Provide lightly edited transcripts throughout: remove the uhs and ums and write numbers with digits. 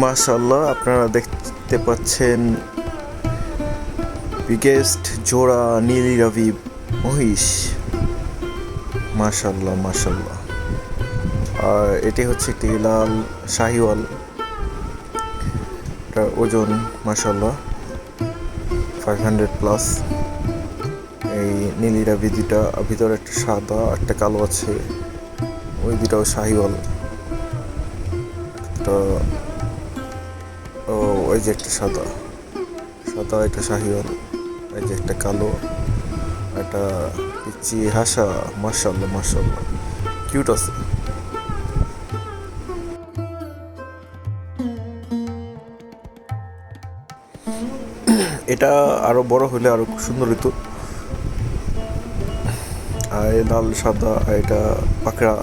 মাশাআল্লাহ, আপনারা দেখতে পাচ্ছেন বিগেস্ট জোড়া নীলি রাভি মহিষ। মাশাআল্লাহ মাশাআল্লাহ। আর এটি হচ্ছে একটি লাল শাহিওয়াল। এটার ওজন মাশাআল্লাহ 500+। এই নীলি রাভি দুটা, ভিতরে একটা সাদা একটা কালো আছে, ওই দুটাও শাহিওয়াল। একটা ওই যে একটা সাদা একটা শাহিওয়াল, এই যে একটা কালো, একটা পিচ্চি হাসা। মাশাআল্লাহ মাশাআল্লাহ, কিউট আছে। এটা আরো বড় হলে আরো সুন্দর হতো। আর লাল সাদা, এটা পাকড়া,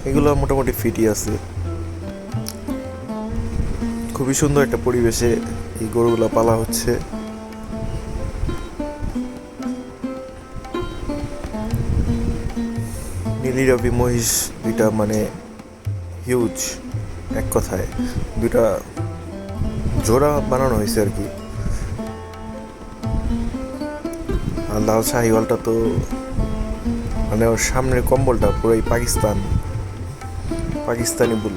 এগুলো মোটামুটি ফিটই আছে। খুবই সুন্দর একটা পরিবেশে এই গরুগুলা পালা হচ্ছে। নীলি রাভি মহিষ দুইটা মানে হিউজ, এক কথায় দুইটা জোড়া বানানো হয়েছে আর কি। আর লাল শাহিওয়ালটা তো মানে ওর সামনের কম্বলটা পুরোই পাকিস্তানি বুল।